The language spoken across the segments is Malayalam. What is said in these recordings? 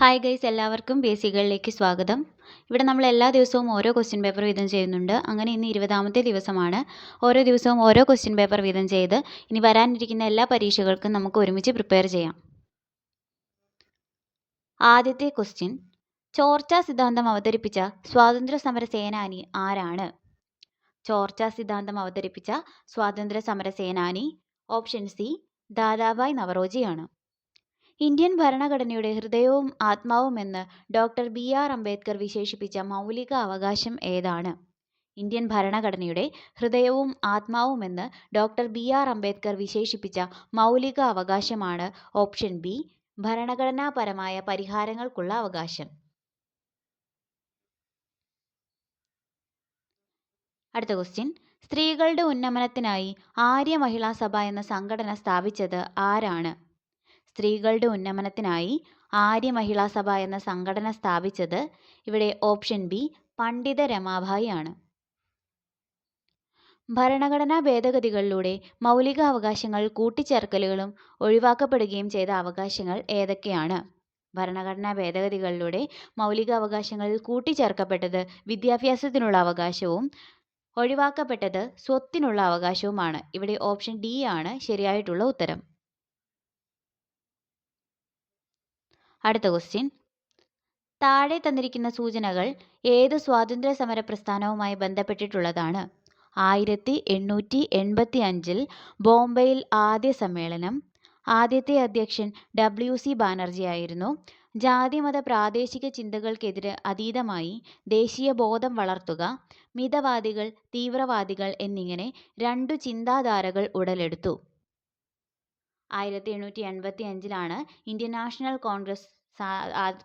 ഹായ് ഗൈസ്, എല്ലാവർക്കും ബേസിക്കുകളിലേക്ക് സ്വാഗതം. ഇവിടെ നമ്മൾ എല്ലാ ദിവസവും ഓരോ ക്വസ്റ്റ്യൻ പേപ്പർ വീതം ചെയ്യുന്നുണ്ട്. അങ്ങനെ ഇന്ന് 20ാമത്തെ ദിവസമാണ്. ഓരോ ദിവസവും ഓരോ ക്വസ്റ്റ്യൻ പേപ്പർ വീതം ചെയ്ത് ഇനി വരാനിരിക്കുന്ന എല്ലാ പരീക്ഷകൾക്കും നമുക്ക് ഒരുമിച്ച് പ്രിപ്പയർ ചെയ്യാം. ആദ്യത്തെ ക്വസ്റ്റ്യൻ: ചോർച്ചാ സിദ്ധാന്തം അവതരിപ്പിച്ച സ്വാതന്ത്ര്യ സമര സേനാനി ആരാണ്? ചോർച്ചാ സിദ്ധാന്തം അവതരിപ്പിച്ച സ്വാതന്ത്ര്യ സമര സേനാനി ഓപ്ഷൻ സി ദാദാഭായ് നവറോജിയാണ്. ഇന്ത്യൻ ഭരണഘടനയുടെ ഹൃദയവും ആത്മാവുമെന്ന് ഡോക്ടർ BR അംബേദ്കർ വിശേഷിപ്പിച്ച മൗലിക അവകാശം ഏതാണ്? ഇന്ത്യൻ ഭരണഘടനയുടെ ഹൃദയവും ആത്മാവുമെന്ന് ഡോക്ടർ BR അംബേദ്കർ വിശേഷിപ്പിച്ച മൗലിക അവകാശമാണ് ഓപ്ഷൻ ബി ഭരണഘടനാപരമായ പരിഹാരങ്ങൾക്കുള്ള അവകാശം. അടുത്ത ക്വസ്റ്റ്യൻ: സ്ത്രീകളുടെ ഉന്നമനത്തിനായി ആര്യ മഹിളാ സഭ എന്ന സംഘടന സ്ഥാപിച്ചത് ആരാണ്? സ്ത്രീകളുടെ ഉന്നമനത്തിനായി ആര്യ മഹിളാ സഭ എന്ന സംഘടന സ്ഥാപിച്ചത് ഇവിടെ ഓപ്ഷൻ ബി പണ്ഡിത രമാഭായി ആണ്. ഭരണഘടനാ ഭേദഗതികളിലൂടെ മൗലികാവകാശങ്ങൾ കൂട്ടിച്ചേർക്കലുകളും ഒഴിവാക്കപ്പെടുകയും ചെയ്ത അവകാശങ്ങൾ ഏതൊക്കെയാണ്? ഭരണഘടനാ ഭേദഗതികളിലൂടെ മൗലികാവകാശങ്ങളിൽ കൂട്ടിച്ചേർക്കപ്പെട്ടത് വിദ്യാഭ്യാസത്തിനുള്ള അവകാശവും ഒഴിവാക്കപ്പെട്ടത് സ്വത്തിനുള്ള അവകാശവുമാണ്. ഇവിടെ ഓപ്ഷൻ ഡി ആണ് ശരിയായിട്ടുള്ള ഉത്തരം. അടുത്ത ക്വസ്റ്റ്യൻ: താഴെ തന്നിരിക്കുന്ന സൂചനകൾ ഏത് സ്വാതന്ത്ര്യ സമര പ്രസ്ഥാനവുമായി ബന്ധപ്പെട്ടിട്ടുള്ളതാണ്? 1885 ബോംബെയിൽ ആദ്യ സമ്മേളനം. ആദ്യത്തെ അധ്യക്ഷൻ WC ബാനർജി ആയിരുന്നു. ജാതിമത പ്രാദേശിക ചിന്തകൾക്കെതിരെ അതീതമായി ദേശീയ ബോധം വളർത്തുക. മിതവാദികൾ, തീവ്രവാദികൾ എന്നിങ്ങനെ രണ്ടു ചിന്താധാരകൾ ഉടലെടുത്തു. 1885 ഇന്ത്യൻ നാഷണൽ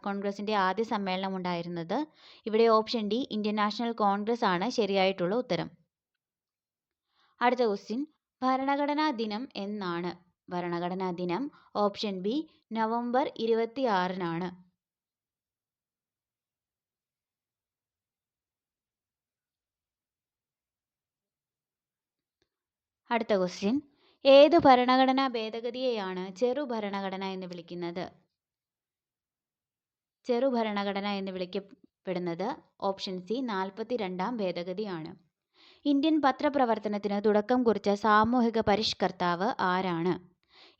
കോൺഗ്രസിന്റെ ആദ്യ സമ്മേളനം ഉണ്ടായിരുന്നത്. ഇവിടെ option D Indian national Congress ആണ് ശരിയായിട്ടുള്ള ഉത്തരം. അടുത്ത ക്വസ്റ്റ്യൻ: ഭരണഘടനാ ദിനം എന്നാണ്? ഭരണഘടനാ ദിനം ഓപ്ഷൻ ബി നവംബർ 26 അടുത്ത ക്വസ്റ്റ്യൻ: ഏതു ഭരണഘടനാ ഭേദഗതിയെയാണ് ചെറുഭരണഘടന എന്ന് വിളിക്കുന്നത്? ചെറുഭരണഘടന എന്ന് വിളിക്കപ്പെടുന്നത് ഓപ്ഷൻ സി 42ാം ഭേദഗതിയാണ്. ഇന്ത്യൻ പത്രപ്രവർത്തനത്തിന് തുടക്കം കുറിച്ച സാമൂഹിക പരിഷ്കർത്താവ് ആരാണ്?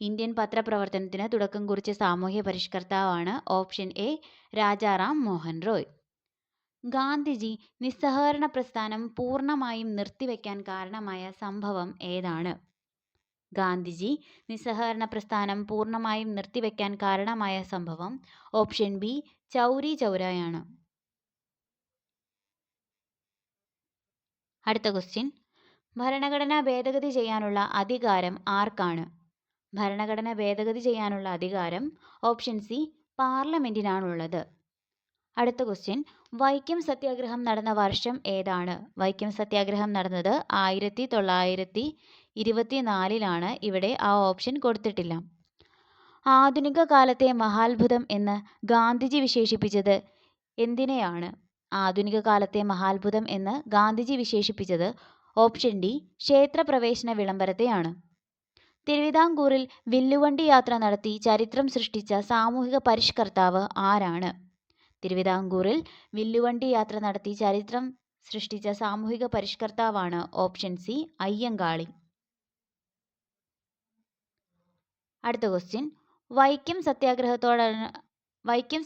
ഇന്ത്യൻ പത്രപ്രവർത്തനത്തിന് തുടക്കം കുറിച്ച സാമൂഹ്യ പരിഷ്കർത്താവാണ് ഓപ്ഷൻ എ രാജാറാം മോഹൻ റോയ്. ഗാന്ധിജി നിസ്സഹകരണ പ്രസ്ഥാനം പൂർണ്ണമായും നിർത്തിവെക്കാൻ കാരണമായ സംഭവം ഏതാണ്? ഗാന്ധിജി നിസ്സഹകരണ പ്രസ്ഥാനം പൂർണ്ണമായും നിർത്തിവെക്കാൻ കാരണമായ സംഭവം ഓപ്ഷൻ ബി ചൗരി ചൗരയാണ്. അടുത്ത ക്വസ്റ്റ്യൻ: ഭരണഘടന ഭേദഗതി ചെയ്യാനുള്ള അധികാരം ആർക്കാണ്? ഭരണഘടന ഭേദഗതി ചെയ്യാനുള്ള അധികാരം ഓപ്ഷൻ സി പാർലമെന്റിനാണുള്ളത്. അടുത്ത ക്വസ്റ്റ്യൻ: വൈക്കം സത്യാഗ്രഹം നടന്ന വർഷം ഏതാണ്? വൈക്കം സത്യാഗ്രഹം നടന്നത് 1924 ഇവിടെ ആ ഓപ്ഷൻ കൊടുത്തിട്ടില്ല. ആധുനിക കാലത്തെ മഹാത്ഭുതം എന്ന് ഗാന്ധിജി വിശേഷിപ്പിച്ചത് എന്തിനെയാണ്? ആധുനിക കാലത്തെ മഹാത്ഭുതം എന്ന് ഗാന്ധിജി വിശേഷിപ്പിച്ചത് ഓപ്ഷൻ ഡി ക്ഷേത്രപ്രവേശന വിളംബരത്തെയാണ്. തിരുവിതാംകൂറിൽ വില്ലുവണ്ടി യാത്ര നടത്തി ചരിത്രം സൃഷ്ടിച്ച സാമൂഹിക പരിഷ്കർത്താവ് ആരാണ്? തിരുവിതാംകൂറിൽ വില്ലുവണ്ടി യാത്ര നടത്തി ചരിത്രം സൃഷ്ടിച്ച സാമൂഹിക പരിഷ്കർത്താവാണ് ഓപ്ഷൻ സി അയ്യങ്കാളി. അടുത്ത ക്വസ്റ്റ്യൻ: വൈക്കം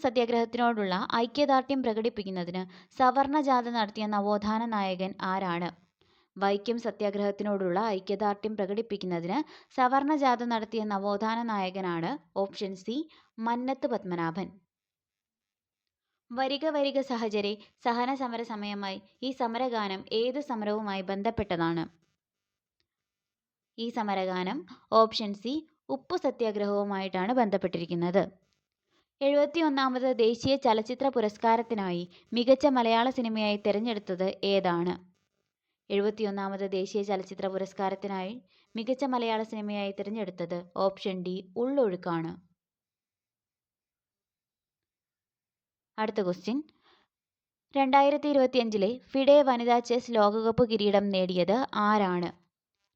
സത്യാഗ്രഹത്തിനോടുള്ള ഐക്യദാർഢ്യം പ്രകടിപ്പിക്കുന്നതിന് സവർണ ജാഥ നടത്തിയ നവോത്ഥാന നായകൻ ആരാണ്? വൈക്കം സത്യാഗ്രഹത്തിനോടുള്ള ഐക്യദാർഢ്യം പ്രകടിപ്പിക്കുന്നതിന് സവർണ ജാഥ നടത്തിയ നവോത്ഥാന നായകനാണ് ഓപ്ഷൻ സി മന്നത്ത് പത്മനാഭൻ. വരിക വരിക സഹചരെ സഹന സമര സമയമായി ഈ സമരഗാനം ഏത് സമരവുമായി ബന്ധപ്പെട്ടതാണ്? ഈ സമരഗാനം ഓപ്ഷൻ സി ഉപ്പു സത്യാഗ്രഹവുമായിട്ടാണ് ബന്ധപ്പെട്ടിരിക്കുന്നത്. 71ാമത് ദേശീയ ചലച്ചിത്ര പുരസ്കാരത്തിനായി മികച്ച മലയാള സിനിമയായി തിരഞ്ഞെടുത്തത് ഏതാണ്? 71ാമത് ദേശീയ ചലച്ചിത്ര പുരസ്കാരത്തിനായി മികച്ച മലയാള സിനിമയായി തിരഞ്ഞെടുത്തത് ഓപ്ഷൻ ഡി ഉള്ളൊഴുക്കാണ്. അടുത്ത ക്വസ്റ്റ്യൻ: 2025 ഫിഡെ വനിതാ ചെസ് ലോകകപ്പ് കിരീടം നേടിയത് ആരാണ്?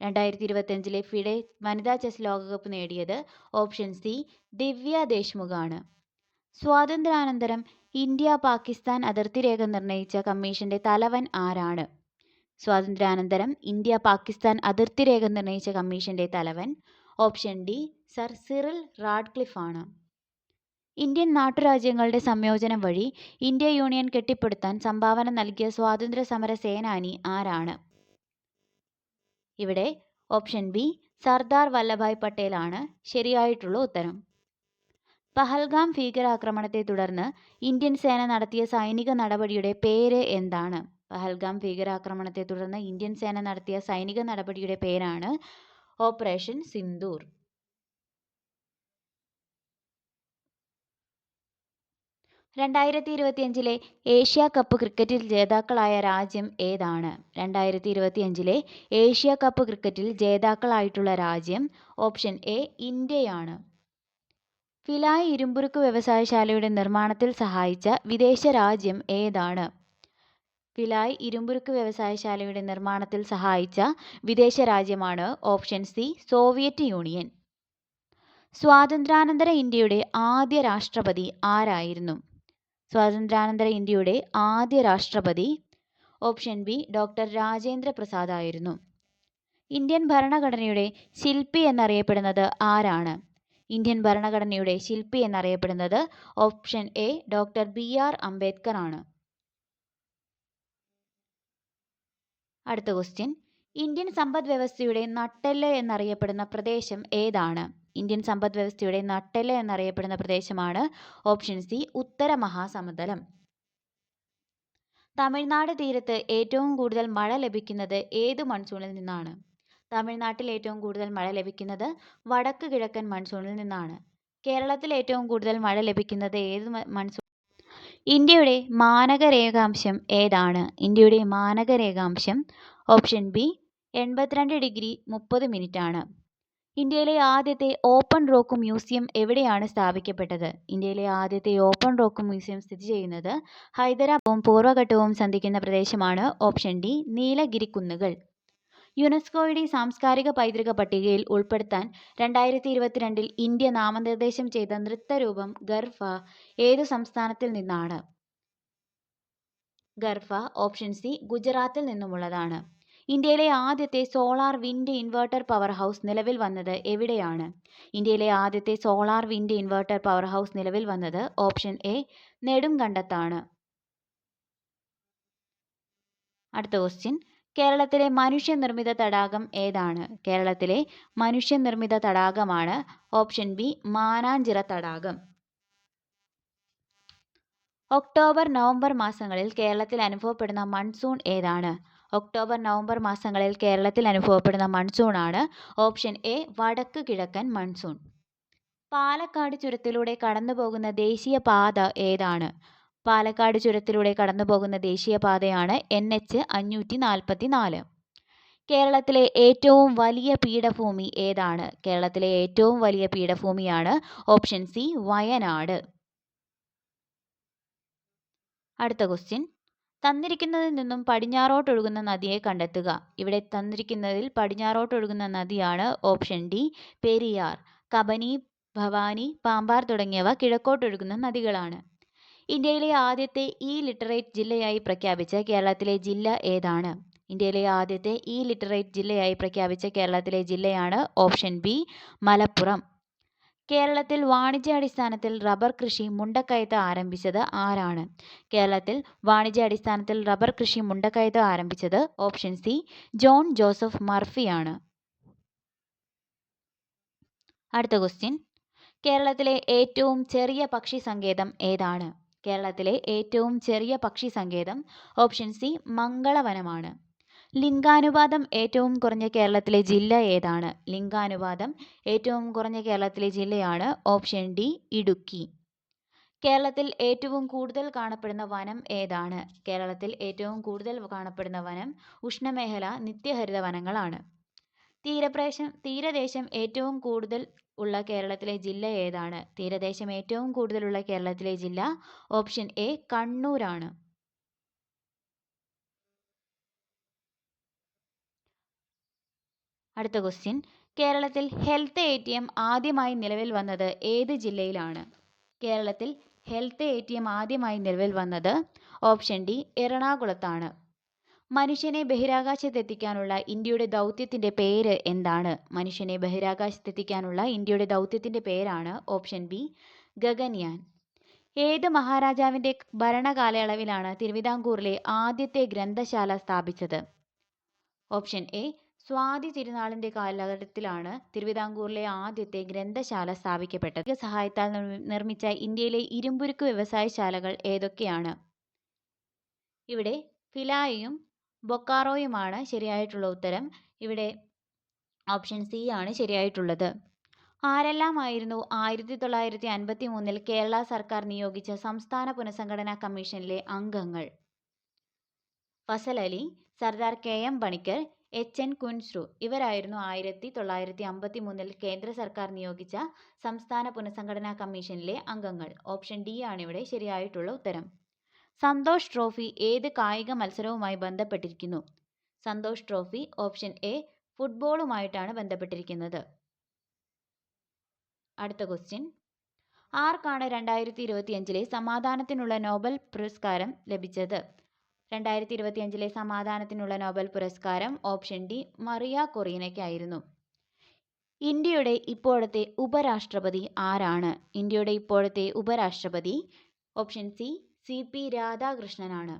2025 ഫിഡെ വനിതാ ചെസ് ലോകകപ്പ് നേടിയത് ഓപ്ഷൻ സി ദിവ്യ ദേശ്മുഖ് ആണ്. സ്വാതന്ത്ര്യാനന്തരം ഇന്ത്യ പാകിസ്ഥാൻ അതിർത്തി രേഖ നിർണയിച്ച കമ്മീഷന്റെ തലവൻ ആരാണ്? സ്വാതന്ത്ര്യാനന്തരം ഇന്ത്യ പാകിസ്ഥാൻ അതിർത്തി രേഖ നിർണയിച്ച കമ്മീഷന്റെ തലവൻ option D sir Cyril Radcliffe ആണ്. ഇന്ത്യൻ നാട്ടുരാജ്യങ്ങളുടെ സംയോജനം വഴി ഇന്ത്യ യൂണിയൻ കെട്ടിപ്പടുത്താൻ സംഭാവന നൽകിയ സ്വാതന്ത്ര്യ സമര സേനാനി ആരാണ്? ഇവിടെ ഓപ്ഷൻ ബി സർദാർ വല്ലഭായ് പട്ടേൽ ആണ് ശരിയായിട്ടുള്ള ഉത്തരം. പഹൽഗാം ഭീകരാക്രമണത്തെ തുടർന്ന് ഇന്ത്യൻ സേന നടത്തിയ സൈനിക നടപടിയുടെ പേര് എന്താണ്? പഹൽഗാം ഭീകരാക്രമണത്തെ തുടർന്ന് ഇന്ത്യൻ സേന നടത്തിയ സൈനിക നടപടിയുടെ പേരാണ് ഓപ്പറേഷൻ സിന്ദൂർ. 2025 ഏഷ്യ കപ്പ് ക്രിക്കറ്റിൽ ജേതാക്കളായ രാജ്യം ഏതാണ്? 2025 ഏഷ്യ കപ്പ് ക്രിക്കറ്റിൽ ജേതാക്കളായിട്ടുള്ള രാജ്യം ഓപ്ഷൻ എ ഇന്ത്യയാണ്. ഭിലായ് ഇരുമ്പുരുക്ക് വ്യവസായശാലയുടെ നിർമ്മാണത്തിൽ സഹായിച്ച വിദേശ രാജ്യം ഏതാണ്? ഭിലായ് ഇരുമ്പുരുക്ക് വ്യവസായശാലയുടെ നിർമ്മാണത്തിൽ സഹായിച്ച വിദേശ രാജ്യമാണ് ഓപ്ഷൻ സി സോവിയറ്റ് യൂണിയൻ. സ്വാതന്ത്ര്യാനന്തര ഇന്ത്യയുടെ ആദ്യ രാഷ്ട്രപതി ആരായിരുന്നു? സ്വാതന്ത്ര്യാനന്തര ഇന്ത്യയുടെ ആദ്യ രാഷ്ട്രപതി option B doctor Rajendra Prasad ആയിരുന്നു. ഇന്ത്യൻ ഭരണഘടനയുടെ ശില്പി എന്നറിയപ്പെടുന്നത് ആരാണ്? ഇന്ത്യൻ ഭരണഘടനയുടെ ശില്പി എന്നറിയപ്പെടുന്നത് option A doctor BR Ambedkar ആണ്. അടുത്ത ക്വസ്റ്റ്യൻ, ഇന്ത്യൻ സമ്പദ് വ്യവസ്ഥയുടെ നട്ടെല്ല് എന്നറിയപ്പെടുന്ന പ്രദേശം ഏതാണ്? ഇന്ത്യൻ സമ്പദ് വ്യവസ്ഥയുടെ നട്ടെല്ല് എന്നറിയപ്പെടുന്ന പ്രദേശമാണ് ഓപ്ഷൻ സി ഉത്തര മഹാസമതലം. തമിഴ്നാട് തീരത്ത് ഏറ്റവും കൂടുതൽ മഴ ലഭിക്കുന്നത് ഏത് മൺസൂണിൽ നിന്നാണ്? തമിഴ്നാട്ടിൽ ഏറ്റവും കൂടുതൽ മഴ ലഭിക്കുന്നത് വടക്ക് കിഴക്കൻ മൺസൂണിൽ നിന്നാണ്. കേരളത്തിൽ ഏറ്റവും കൂടുതൽ മഴ ലഭിക്കുന്നത് ഏത് മൺസൂൺ? ഇന്ത്യയുടെ മാനക രേഖാംശം ഏതാണ്? ഇന്ത്യയുടെ മാനക രേഖാംശം ഓപ്ഷൻ ബി 82°30' ആണ്. ഇന്ത്യയിലെ ആദ്യത്തെ ഓപ്പൺ റോക്ക് മ്യൂസിയം എവിടെയാണ് സ്ഥാപിക്കപ്പെട്ടത്? ഇന്ത്യയിലെ ആദ്യത്തെ ഓപ്പൺ റോക്ക് മ്യൂസിയം സ്ഥിതി ചെയ്യുന്നത് ഹൈദരാബാദും പൂർവ്വഘട്ടവും സന്ധിക്കുന്ന പ്രദേശമാണ് ഓപ്ഷൻ ഡി നീലഗിരി കുന്നുകൾ. യുനെസ്കോയുടെ സാംസ്കാരിക പൈതൃക പട്ടികയിൽ ഉൾപ്പെടുത്താൻ 2022 ഇന്ത്യ നാമനിർദ്ദേശം ചെയ്ത നൃത്തരൂപം ഗർഭ ഏതു സംസ്ഥാനത്തിൽ നിന്നാണ്? ഗർഭ ഓപ്ഷൻ സി ഗുജറാത്തിൽ നിന്നുമുള്ളതാണ്. ഇന്ത്യയിലെ ആദ്യത്തെ solar wind inverter power house നിലവിൽ വന്നത് എവിടെയാണ്? ഇന്ത്യയിലെ ആദ്യത്തെ solar wind inverter power house നിലവിൽ വന്നത് ഓപ്ഷൻ എ നെടുങ്കണ്ടത്താണ്. അടുത്ത ക്വസ്റ്റ്യൻ, കേരളത്തിലെ മനുഷ്യനിർമ്മിത തടാകം ഏതാണ്? കേരളത്തിലെ മനുഷ്യനിർമ്മിത തടാകമാണ് ഓപ്ഷൻ ബി മാനാഞ്ചിറ തടാകം. ഒക്ടോബർ നവംബർ മാസങ്ങളിൽ കേരളത്തിൽ അനുഭവപ്പെടുന്ന മൺസൂൺ ഏതാണ്? ഒക്ടോബർ നവംബർ മാസങ്ങളിൽ കേരളത്തിൽ അനുഭവപ്പെടുന്ന മൺസൂൺ ആണ് ഓപ്ഷൻ എ വടക്ക് കിഴക്കൻ മൺസൂൺ. പാലക്കാട് ചുരത്തിലൂടെ കടന്നുപോകുന്ന ദേശീയ പാത ഏതാണ്? പാലക്കാട് ചുരത്തിലൂടെ കടന്നുപോകുന്ന ദേശീയപാതയാണ് NH 544. കേരളത്തിലെ ഏറ്റവും വലിയ പീഠഭൂമി ഏതാണ്? കേരളത്തിലെ ഏറ്റവും വലിയ പീഠഭൂമിയാണ് ഓപ്ഷൻ സി വയനാട്. അടുത്ത ക്വസ്റ്റ്യൻ, തന്നിരിക്കുന്നതിൽ നിന്നും പടിഞ്ഞാറോട്ടൊഴുകുന്ന നദിയെ കണ്ടെത്തുക. ഇവിടെ തന്നിരിക്കുന്നതിൽ പടിഞ്ഞാറോട്ടൊഴുകുന്ന നദിയാണ് ഓപ്ഷൻ ഡി പെരിയാർ. കബനി, ഭവാനി, പാമ്പാർ തുടങ്ങിയവ കിഴക്കോട്ടൊഴുകുന്ന നദികളാണ്. ഇന്ത്യയിലെ ആദ്യത്തെ ലിറ്ററേറ്റ് ജില്ലയായി പ്രഖ്യാപിച്ച കേരളത്തിലെ ജില്ല ഏതാണ്? ഇന്ത്യയിലെ ആദ്യത്തെ ലിറ്ററേറ്റ് ജില്ലയായി പ്രഖ്യാപിച്ച കേരളത്തിലെ ജില്ലയാണ് ഓപ്ഷൻ ബി മലപ്പുറം. കേരളത്തിൽ വാണിജ്യാടിസ്ഥാനത്തിൽ റബ്ബർ കൃഷി മുണ്ടക്കയത്ത് ആരംഭിച്ചത് ആരാണ്? കേരളത്തിൽ വാണിജ്യാടിസ്ഥാനത്തിൽ റബ്ബർ കൃഷി മുണ്ടക്കയത്ത് ആരംഭിച്ചത് ഓപ്ഷൻ സി ജോൺ ജോസഫ് മർഫിയാണ്. അടുത്ത ക്വസ്റ്റ്യൻ, കേരളത്തിലെ ഏറ്റവും ചെറിയ പക്ഷി സങ്കേതം ഏതാണ്? കേരളത്തിലെ ഏറ്റവും ചെറിയ പക്ഷി സങ്കേതം ഓപ്ഷൻ സി മംഗളവനമാണ്. ലിംഗാനുപാതം ഏറ്റവും കുറഞ്ഞ കേരളത്തിലെ ജില്ല ഏതാണ്? ലിംഗാനുപാതം ഏറ്റവും കുറഞ്ഞ കേരളത്തിലെ ജില്ലയാണ് ഓപ്ഷൻ ഡി ഇടുക്കി. കേരളത്തിൽ ഏറ്റവും കൂടുതൽ കാണപ്പെടുന്ന വനം ഏതാണ്? കേരളത്തിൽ ഏറ്റവും കൂടുതൽ കാണപ്പെടുന്ന വനം ഉഷ്ണമേഖല നിത്യഹരിത വനങ്ങളാണ്. തീരദേശം ഏറ്റവും കൂടുതൽ ഉള്ള കേരളത്തിലെ ജില്ല ഏതാണ്? തീരദേശം ഏറ്റവും കൂടുതലുള്ള കേരളത്തിലെ ജില്ല ഓപ്ഷൻ എ കണ്ണൂരാണ്. അടുത്ത ക്വസ്റ്റ്യൻ, കേരളത്തിൽ ഹെൽത്ത് ATM ആദ്യമായി നിലവിൽ വന്നത് ഏത് ജില്ലയിലാണ്? കേരളത്തിൽ ഹെൽത്ത് ATM ആദ്യമായി നിലവിൽ വന്നത് ഓപ്ഷൻ ഡി എറണാകുളത്താണ്. മനുഷ്യനെ ബഹിരാകാശത്തെത്തിക്കാനുള്ള ഇന്ത്യയുടെ ദൗത്യത്തിന്റെ പേര് എന്താണ്? മനുഷ്യനെ ബഹിരാകാശത്തെത്തിക്കാനുള്ള ഇന്ത്യയുടെ ദൗത്യത്തിന്റെ പേരാണ് ഓപ്ഷൻ ബി ഗഗൻയാൻ. ഏത് മഹാരാജാവിന്റെ ഭരണകാലയളവിലാണ് തിരുവിതാംകൂറിലെ ആദ്യത്തെ ഗ്രന്ഥശാല സ്ഥാപിച്ചത്? ഓപ്ഷൻ എ സ്വാതി തിരുനാളിന്റെ കാലഘട്ടത്തിലാണ് തിരുവിതാംകൂറിലെ ആദ്യത്തെ ഗ്രന്ഥശാല സ്ഥാപിക്കപ്പെട്ടത്. സഹായത്താൽ നിർമ്മിച്ച ഇന്ത്യയിലെ ഇരുമ്പുരുക്ക് വ്യവസായശാലകൾ ഏതൊക്കെയാണ്? ഇവിടെ ഭിലായിയും ബൊക്കാറോയുമാണ് ശരിയായിട്ടുള്ള ഉത്തരം. ഇവിടെ ഓപ്ഷൻ സി ആണ് ശരിയായിട്ടുള്ളത്. ആരെല്ലാമായിരുന്നു 1953 കേരള സർക്കാർ നിയോഗിച്ച സംസ്ഥാന പുനഃസംഘടനാ കമ്മീഷനിലെ അംഗങ്ങൾ? ഫസൽ അലി, സർദാർ KM പണിക്കർ, HN കുൻസ്രു ഇവരായിരുന്നു 1953 കേന്ദ്ര സർക്കാർ നിയോഗിച്ച സംസ്ഥാന പുനഃസംഘടനാ കമ്മീഷനിലെ അംഗങ്ങൾ. ഓപ്ഷൻ ഡി ആണ് ഇവിടെ ശരിയായിട്ടുള്ള ഉത്തരം. സന്തോഷ് ട്രോഫി ഏത് കായിക മത്സരവുമായി ബന്ധപ്പെട്ടിരിക്കുന്നു? സന്തോഷ് ട്രോഫി ഓപ്ഷൻ എ ഫുട്ബോളുമായിട്ടാണ് ബന്ധപ്പെട്ടിരിക്കുന്നത്. അടുത്ത ക്വസ്റ്റ്യൻ, ആർക്കാണ് 2025 സമാധാനത്തിനുള്ള നോബൽ പുരസ്കാരം ലഭിച്ചത്? 2025 സമാധാനത്തിനുള്ള നോബൽ പുരസ്കാരം ഓപ്ഷൻ ഡി മറിയ കൊറീനയ്ക്കായിരുന്നു. ഇന്ത്യയുടെ ഇപ്പോഴത്തെ ഉപരാഷ്ട്രപതി ആരാണ്? ഇന്ത്യയുടെ ഇപ്പോഴത്തെ ഉപരാഷ്ട്രപതി ഓപ്ഷൻ സി CP രാധാകൃഷ്ണനാണ്.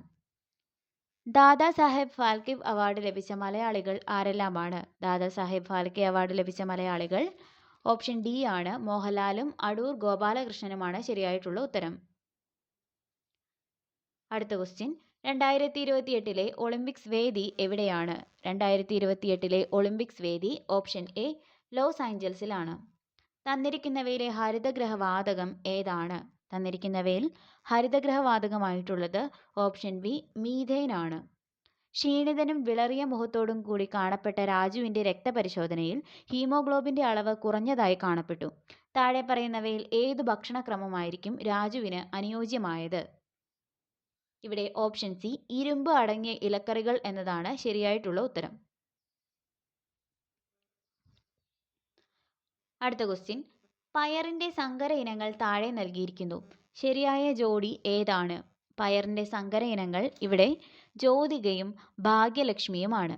ദാദാ സാഹേബ് ഫാൽക്കെ അവാർഡ് ലഭിച്ച മലയാളികൾ ആരെല്ലാമാണ്? ദാദാ സാഹേബ് ഫാൽക്കെ അവാർഡ് ലഭിച്ച മലയാളികൾ ഓപ്ഷൻ ഡി ആണ് മോഹൻലാലും അടൂർ ഗോപാലകൃഷ്ണനുമാണ് ശരിയായിട്ടുള്ള ഉത്തരം. അടുത്ത ക്വസ്റ്റ്യൻ, 2028 ഒളിമ്പിക്സ് വേദി എവിടെയാണ്? 2028 ഒളിമ്പിക്സ് വേദി ഓപ്ഷൻ എ ലോസ് ആഞ്ചൽസിലാണ്. തന്നിരിക്കുന്നവയിലെ ഹരിതഗ്രഹവാതകം ഏതാണ്? തന്നിരിക്കുന്നവയിൽ ഹരിതഗ്രഹവാതകമായിട്ടുള്ളത് ഓപ്ഷൻ ബി മീഥേൻ ആണ്. ക്ഷീണിതനും വിളറിയ മുഖത്തോടും കൂടി കാണപ്പെട്ട രാജുവിന്റെ രക്തപരിശോധനയിൽ ഹീമോഗ്ലോബിന്റെ അളവ് കുറഞ്ഞതായി കാണപ്പെട്ടു. താഴെ പറയുന്നവയിൽ ഏത് ഭക്ഷണക്രമമായിരിക്കും രാജുവിന് അനുയോജ്യമായത്? ഇവിടെ ഓപ്ഷൻ സി ഇരുമ്പ് അടങ്ങിയ ഇലക്കറികൾ എന്നതാണ് ശരിയായിട്ടുള്ള ഉത്തരം. അടുത്ത ക്വസ്റ്റ്യൻ, പയറിന്റെ സങ്കര ഇനങ്ങൾ താഴെ നൽകിയിരിക്കുന്നു. ശരിയായ ജോഡി ഏതാണ്? പയറിന്റെ സങ്കര ഇനങ്ങൾ ഇവിടെ ജ്യോതികയും ഭാഗ്യലക്ഷ്മിയുമാണ്.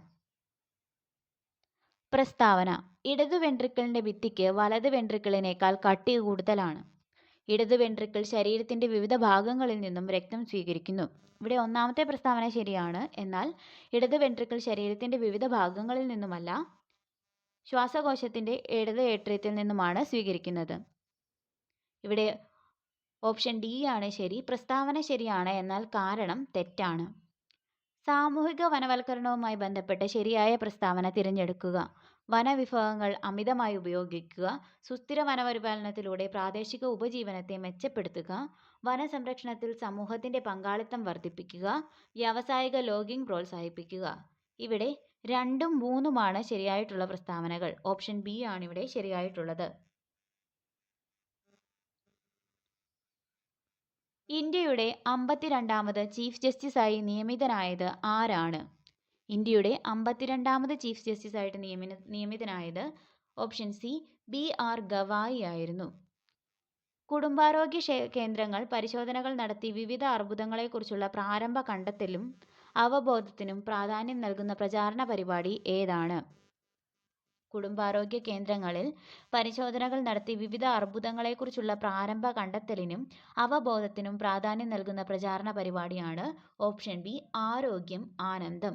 പ്രസ്താവന, ഇടതു വെൻട്രിക്കിളിന്റെ ഭിത്തിക്ക് വലത് വെൻട്രിക്കിളിനേക്കാൾ കട്ടി കൂടുതലാണ്. ഇടതു വെൻട്രിക്കിൾ ശരീരത്തിന്റെ വിവിധ ഭാഗങ്ങളിൽ നിന്നും രക്തം സ്വീകരിക്കുന്നു. ഇവിടെ ഒന്നാമത്തെ പ്രസ്താവന ശരിയാണ്. എന്നാൽ ഇടതു വെൻട്രിക്കിൾ ശരീരത്തിന്റെ വിവിധ ഭാഗങ്ങളിൽ നിന്നുമല്ല, ശ്വാസകോശത്തിന്റെ ഇടത് ഏട്രിയത്തിൽ നിന്നുമാണ് സ്വീകരിക്കുന്നത്. ഇവിടെ ഓപ്ഷൻ ഡി ആണ് ശരി. പ്രസ്താവന ശരിയാണ്, എന്നാൽ കാരണം തെറ്റാണ്. സാമൂഹിക വനവൽക്കരണവുമായി ബന്ധപ്പെട്ട ശരിയായ പ്രസ്താവന തിരഞ്ഞെടുക്കുക. വനവിഭവങ്ങൾ അമിതമായി ഉപയോഗിക്കുക, സുസ്ഥിര വനപരിപാലനത്തിലൂടെ പ്രാദേശിക ഉപജീവനത്തെ മെച്ചപ്പെടുത്തുക, വനസംരക്ഷണത്തിൽ സമൂഹത്തിന്റെ പങ്കാളിത്തം വർദ്ധിപ്പിക്കുക, വ്യാവസായിക ലോഗിംഗ് പ്രോത്സാഹിപ്പിക്കുക. ഇവിടെ 2ഉം 3ഉമാണ് ശരിയായിട്ടുള്ള പ്രസ്താവനകൾ. ഓപ്ഷൻ ബി ആണ് ഇവിടെ ശരിയായിട്ടുള്ളത്. ഇന്ത്യയുടെ 52ാമത് ചീഫ് ജസ്റ്റിസായി നിയമിതനായത് ആരാണ്? ഇന്ത്യയുടെ 52ാമത് ചീഫ് ജസ്റ്റിസായിട്ട് നിയമിതനായത് ഓപ്ഷൻ സി BR ഗവായി ആയിരുന്നു. കുടുംബാരോഗ്യ കേന്ദ്രങ്ങൾ പരിശോധനകൾ നടത്തി വിവിധ അർബുദങ്ങളെക്കുറിച്ചുള്ള പ്രാരംഭ കണ്ടെത്തലും അവബോധത്തിനും പ്രാധാന്യം നൽകുന്ന പ്രചാരണ പരിപാടി ഏതാണ്? കുടുംബാരോഗ്യ കേന്ദ്രങ്ങളിൽ പരിശോധനകൾ നടത്തി വിവിധ അർബുദങ്ങളെക്കുറിച്ചുള്ള പ്രാരംഭ കണ്ടെത്തലിനും അവബോധത്തിനും പ്രാധാന്യം നൽകുന്ന പ്രചാരണ പരിപാടിയാണ് ഓപ്ഷൻ ബി ആരോഗ്യം ആനന്ദം.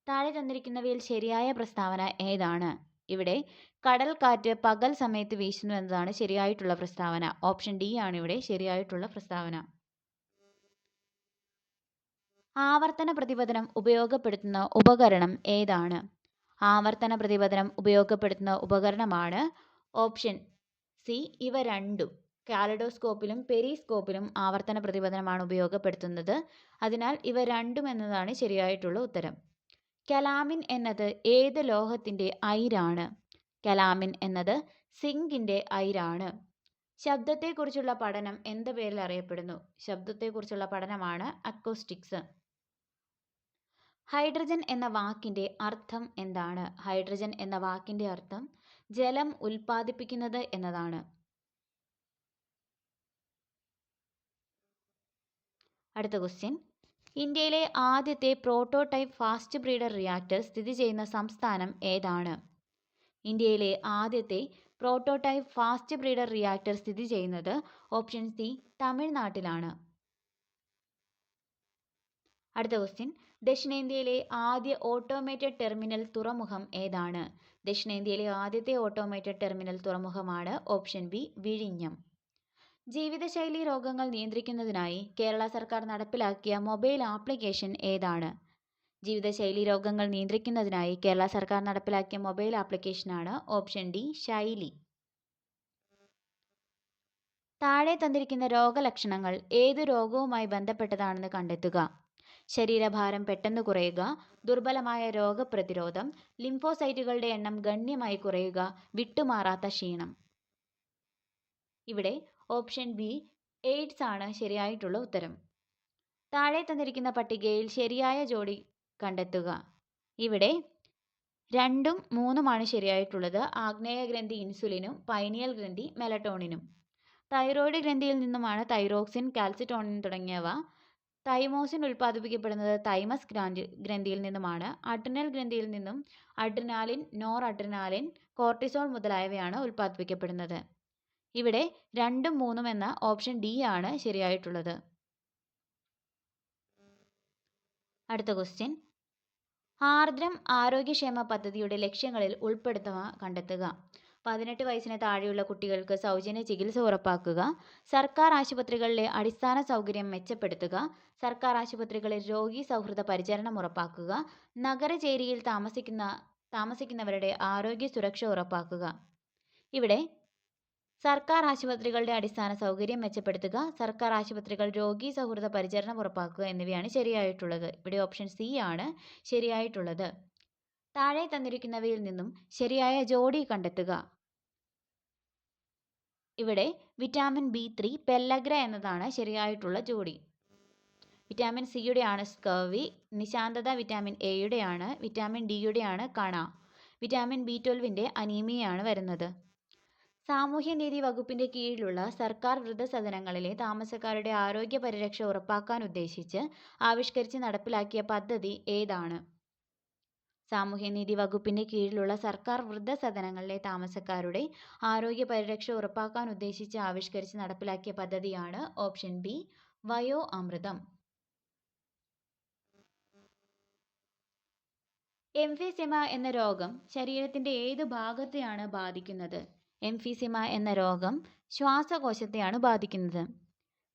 താഴെ തന്നിരിക്കുന്നവയിൽ ശരിയായ പ്രസ്താവന ഏതാണ്? ഇവിടെ കടൽ കാറ്റ് പകൽ സമയത്ത് വീശുന്നു എന്നതാണ് ശരിയായിട്ടുള്ള പ്രസ്താവന. ഓപ്ഷൻ ഡി ആണ് ഇവിടെ ശരിയായിട്ടുള്ള പ്രസ്താവന. ആവർത്തന പ്രതിപദനം ഉപയോഗപ്പെടുത്തുന്ന ഉപകരണം ഏതാണ്? ആവർത്തന പ്രതിപദനം ഉപയോഗപ്പെടുത്തുന്ന ഉപകരണമാണ് ഓപ്ഷൻ സി ഇവ രണ്ടും. കാലഡോസ്കോപ്പിലും പെരിസ്കോപ്പിലും ആവർത്തന പ്രതിപദനമാണ് ഉപയോഗപ്പെടുത്തുന്നത്. അതിനാൽ ഇവ രണ്ടും എന്നതാണ് ശരിയായിട്ടുള്ള ഉത്തരം. കലാമിൻ എന്നത് ഏത് ലോഹത്തിന്റെ അയിരാണ്? കലാമിൻ എന്നത് സിങ്കിന്റെ അയിരാണ്. ശബ്ദത്തെക്കുറിച്ചുള്ള പഠനം എന്ത് പേരിൽ അറിയപ്പെടുന്നു? ശബ്ദത്തെക്കുറിച്ചുള്ള പഠനമാണ് അക്കോസ്റ്റിക്സ്. ഹൈഡ്രജൻ എന്ന വാക്കിന്റെ അർത്ഥം എന്താണ്? ഹൈഡ്രജൻ എന്ന വാക്കിന്റെ അർത്ഥം ജലം ഉൽപ്പാദിപ്പിക്കുന്നത് എന്നതാണ്. അടുത്ത ക്വസ്റ്റ്യൻ, ഇന്ത്യയിലെ ആദ്യത്തെ പ്രോട്ടോടൈപ്പ് ഫാസ്റ്റ് ബ്രീഡർ റിയാക്ടർ സ്ഥിതി ചെയ്യുന്ന സംസ്ഥാനം ഏതാണ്? ഇന്ത്യയിലെ ആദ്യത്തെ പ്രോട്ടോടൈപ്പ് ഫാസ്റ്റ് ബ്രീഡർ റിയാക്ടർ സ്ഥിതി ചെയ്യുന്നത് ഓപ്ഷൻ സി തമിഴ്നാട്ടിലാണ്. അടുത്ത ക്വസ്റ്റ്യൻ, ദക്ഷിണേന്ത്യയിലെ ആദ്യ ഓട്ടോമേറ്റഡ് ടെർമിനൽ തുറമുഖം ഏതാണ്? ദക്ഷിണേന്ത്യയിലെ ആദ്യത്തെ ഓട്ടോമേറ്റഡ് ടെർമിനൽ തുറമുഖമാണ് ഓപ്ഷൻ ബി വിഴിഞ്ഞം. ജീവിതശൈലി രോഗങ്ങൾ നിയന്ത്രിക്കുന്നതിനായി കേരള സർക്കാർ നടപ്പിലാക്കിയ മൊബൈൽ ആപ്ലിക്കേഷൻ ഏതാണ്? ജീവിതശൈലി രോഗങ്ങൾ നിയന്ത്രിക്കുന്നതിനായി കേരള സർക്കാർ നടപ്പിലാക്കിയ മൊബൈൽ ആപ്ലിക്കേഷനാണ് ഓപ്ഷൻ ഡി ശൈലി. താഴെ തന്നിരിക്കുന്ന രോഗലക്ഷണങ്ങൾ ഏതു രോഗവുമായി ബന്ധപ്പെട്ടതാണെന്ന് കണ്ടെത്തുക. ശരീരഭാരം പെട്ടെന്ന് കുറയുക, ദുർബലമായ രോഗപ്രതിരോധം, ലിംഫോസൈറ്റുകളുടെ എണ്ണം ഗണ്യമായി കുറയുക, വിട്ടുമാറാത്ത ക്ഷീണം. ഇവിടെ ഓപ്ഷൻ ബി എയ്ഡ്സ് ആണ് ശരിയായിട്ടുള്ള ഉത്തരം. താഴെ തന്നിരിക്കുന്ന പട്ടികയിൽ ശരിയായ ജോഡി കണ്ടെത്തുക. ഇവിടെ 2ഉം 3ഉമാണ് ശരിയായിട്ടുള്ളത്. ആഗ്നേയ ഗ്രന്ഥി ഇൻസുലിനും പൈനിയൽ ഗ്രന്ഥി മെലറ്റോണിനും. തൈറോയ്ഡ് ഗ്രന്ഥിയിൽ നിന്നുമാണ് തൈറോക്സിൻ, കാൽസിറ്റോണിൻ തുടങ്ങിയവ. തൈമോസിൻ ഉൽപ്പാദിപ്പിക്കപ്പെടുന്നത് തൈമസ് ഗ്രന്ഥിയിൽ നിന്നുമാണ്. അഡ്രിനൽ ഗ്രന്ഥിയിൽ നിന്നും അഡ്രിനാലിൻ, നോർ അഡ്രിനാലിൻ, കോർട്ടിസോൾ മുതലായവയാണ് ഉൽപ്പാദിപ്പിക്കപ്പെടുന്നത്. ഇവിടെ 2ഉം 3ഉം എന്ന ഓപ്ഷൻ ഡി ആണ് ശരിയായിട്ടുള്ളത്. അടുത്ത ക്വസ്റ്റ്യൻ, ആർദ്രം ആരോഗ്യക്ഷേമ പദ്ധതിയുടെ ലക്ഷ്യങ്ങളിൽ ഉൾപ്പെടുത്തുക കണ്ടെത്തുക. 18 വയസ്സിന് താഴെയുള്ള കുട്ടികൾക്ക് സൗജന്യ ചികിത്സ ഉറപ്പാക്കുക, സർക്കാർ ആശുപത്രികളിലെ അടിസ്ഥാന സൗകര്യം മെച്ചപ്പെടുത്തുക, സർക്കാർ ആശുപത്രികളിൽ രോഗി സൗഹൃദ പരിചരണം ഉറപ്പാക്കുക, നഗരചേരിയിൽ താമസിക്കുന്നവരുടെ ആരോഗ്യ സുരക്ഷ ഉറപ്പാക്കുക. ഇവിടെ സർക്കാർ ആശുപത്രികളുടെ അടിസ്ഥാന സൗകര്യം മെച്ചപ്പെടുത്തുക, സർക്കാർ ആശുപത്രികൾ രോഗി സൗഹൃദ പരിചരണം ഉറപ്പാക്കുക എന്നിവയാണ് ശരിയായിട്ടുള്ളത്. ഇവിടെ ഓപ്ഷൻ സി ആണ് ശരിയായിട്ടുള്ളത്. താഴെ തന്നിരിക്കുന്നവയിൽ നിന്നും ശരിയായ ജോഡി കണ്ടെത്തുക. ഇവിടെ വിറ്റാമിൻ B3 പെല്ലഗ്ര എന്നതാണ് ശരിയായിട്ടുള്ള ജോഡി. വിറ്റാമിൻ സിയുടെയാണ് സ്കർവി, നിശാന്തത വിറ്റാമിൻ എയുടെയാണ്, വിറ്റാമിൻ ഡിയുടെയാണ് കണ, വിറ്റാമിൻ B12ന്റെ അനീമിയയാണ് വരുന്നത്. സാമൂഹ്യനീതി വകുപ്പിന്റെ കീഴിലുള്ള സർക്കാർ വൃദ്ധസദനങ്ങളിലെ താമസക്കാരുടെ ആരോഗ്യ പരിരക്ഷ ഉറപ്പാക്കാൻ ഉദ്ദേശിച്ച് ആവിഷ്കരിച്ച് നടപ്പിലാക്കിയ പദ്ധതി ഏതാണ്? സാമൂഹ്യനീതി വകുപ്പിന്റെ കീഴിലുള്ള സർക്കാർ വൃദ്ധസദനങ്ങളിലെ താമസക്കാരുടെ ആരോഗ്യ പരിരക്ഷ ഉറപ്പാക്കാൻ ഉദ്ദേശിച്ച് ആവിഷ്കരിച്ച് നടപ്പിലാക്കിയ പദ്ധതിയാണ് ഓപ്ഷൻ ബി വയോ അമൃതം. എംഫിസിമ എന്ന രോഗം ശരീരത്തിന്റെ ഏത് ഭാഗത്തെയാണ് ബാധിക്കുന്നത്? എംഫിസിമ എന്ന രോഗം ശ്വാസകോശത്തെയാണ് ബാധിക്കുന്നത്.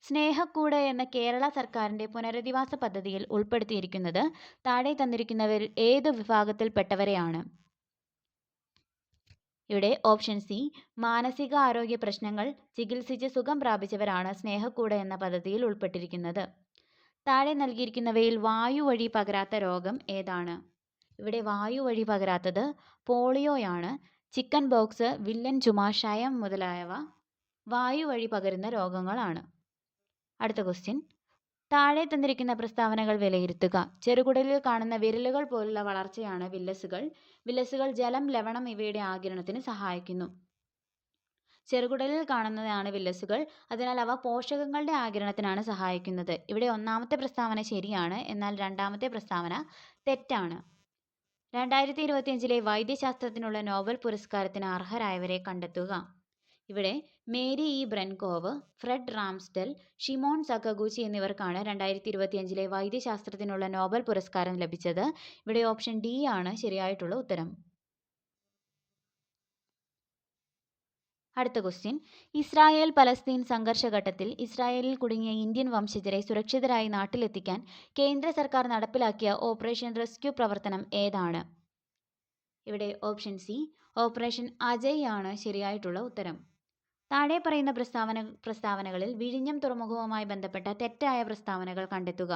സ്നേഹക്കൂട് എന്ന കേരള സർക്കാരിന്റെ പുനരധിവാസ പദ്ധതിയിൽ ഉൾപ്പെടുത്തിയിരിക്കുന്നത് താഴെ തന്നിരിക്കുന്നവരിൽ ഏതു വിഭാഗത്തിൽപ്പെട്ടവരെയാണ്? ഇവിടെ ഓപ്ഷൻ സി മാനസിക ആരോഗ്യ പ്രശ്നങ്ങൾ ചികിത്സിച്ച് സുഖം പ്രാപിച്ചവരാണ് സ്നേഹക്കൂട് എന്ന പദ്ധതിയിൽ ഉൾപ്പെട്ടിരിക്കുന്നത്. താഴെ നൽകിയിരിക്കുന്നവയിൽ വായു വഴി പകരാത്ത രോഗം ഏതാണ്? ഇവിടെ വായു വഴി പകരാത്തത് പോളിയോയാണ്. ചിക്കൻ ബോക്സ്, വില്ലൻ ചുമ, ക്ഷയം മുതലായവ വായു വഴി പകരുന്ന രോഗങ്ങളാണ്. അടുത്ത ക്വസ്റ്റ്യൻ, താഴെ തന്നിരിക്കുന്ന പ്രസ്താവനകൾ വിലയിരുത്തുക. ചെറുകുടലിൽ കാണുന്ന വിരലുകൾ പോലുള്ള വളർച്ചയാണ് വില്ലസുകൾ. വില്ലസുകൾ ജലം, ലവണം ഇവയുടെ ആഗിരണത്തിന് സഹായിക്കുന്നു. ചെറുകുടലിൽ കാണുന്നതാണ് വില്ലസുകൾ, അതിനാൽ അവ പോഷകങ്ങളുടെ ആഗിരണത്തിനാണ് സഹായിക്കുന്നത്. ഇവിടെ ഒന്നാമത്തെ പ്രസ്താവന ശരിയാണ്, എന്നാൽ രണ്ടാമത്തെ പ്രസ്താവന തെറ്റാണ്. 2025 വൈദ്യശാസ്ത്രത്തിനുള്ള നോബൽ പുരസ്കാരത്തിന് അർഹരായവരെ കണ്ടെത്തുക. ഇവിടെ Mary E Brunkow, Fred Ramsdell, Shimon Sakaguchi എന്നിവർക്കാണ് 2025 വൈദ്യശാസ്ത്രത്തിനുള്ള നോബൽ പുരസ്കാരം ലഭിച്ചത്. ഇവിടെ ഓപ്ഷൻ ഡി ആണ് ശരിയായിട്ടുള്ള ഉത്തരം. അടുത്ത ക്വസ്റ്റ്യൻ, ഇസ്രായേൽ പലസ്തീൻ സംഘർഷഘട്ടത്തിൽ ഇസ്രായേലിൽ കുടുങ്ങിയ ഇന്ത്യൻ വംശജരെ സുരക്ഷിതരായി നാട്ടിലെത്തിക്കാൻ കേന്ദ്ര സർക്കാർ നടപ്പിലാക്കിയ ഓപ്പറേഷൻ റെസ്ക്യൂ പ്രവർത്തനം ഏതാണ്? ഇവിടെ ഓപ്ഷൻ സി ഓപ്പറേഷൻ അജയ് ആണ് ശരിയായിട്ടുള്ള ഉത്തരം. താഴെ പറയുന്ന പ്രസ്താവനകളിൽ വിഴിഞ്ഞം തുറമുഖവുമായി ബന്ധപ്പെട്ട തെറ്റായ പ്രസ്താവനകൾ കണ്ടെത്തുക.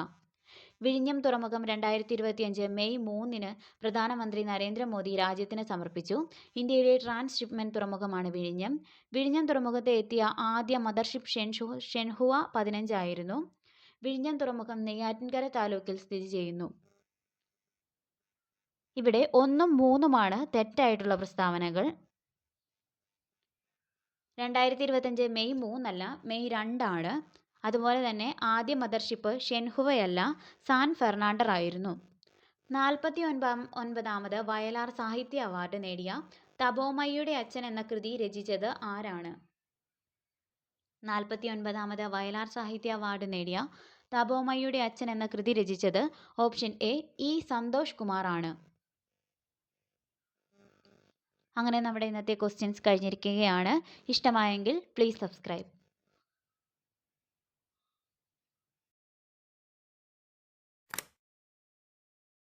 വിഴിഞ്ഞം തുറമുഖം 2025 മെയ് 3 പ്രധാനമന്ത്രി നരേന്ദ്രമോദി രാജ്യത്തിന് സമർപ്പിച്ചു. ഇന്ത്യയിലെ ട്രാൻസ്ഷിപ്മെന്റ് തുറമുഖമാണ് വിഴിഞ്ഞം. വിഴിഞ്ഞം തുറമുഖത്ത് എത്തിയ ആദ്യ മദർഷിപ്പ് ഷെൻഹുവ 15 ആയിരുന്നു. വിഴിഞ്ഞം തുറമുഖം നെയ്യാറ്റിൻകര താലൂക്കിൽ സ്ഥിതി ചെയ്യുന്നു. ഇവിടെ 1ഉം 3ഉമാണ് തെറ്റായിട്ടുള്ള പ്രസ്താവനകൾ. 2025 മെയ് 3 അല്ല, മെയ് 2 ആണ്. അതുപോലെ തന്നെ ആദ്യ മദർഷിപ്പ് ഷെൻഹുവയല്ല സാൻ ഫെർണാണ്ടർ ആയിരുന്നു. 49ാമത് വയലാർ സാഹിത്യ അവാർഡ് നേടിയ തപോമയ്യുടെ അച്ഛൻ എന്ന കൃതി രചിച്ചത് ആരാണ്? 49ാമത് വയലാർ സാഹിത്യ അവാർഡ് നേടിയ തപോമയ്യുടെ അച്ഛൻ എന്ന കൃതി രചിച്ചത് option A E Santhosh Kumar ആണ്. അങ്ങനെ നമ്മുടെ ഇന്നത്തെ ക്വസ്റ്റ്യൻസ് കഴിഞ്ഞിരിക്കുകയാണ്. ഇഷ്ടമായെങ്കിൽ പ്ലീസ് സബ്സ്ക്രൈബ്.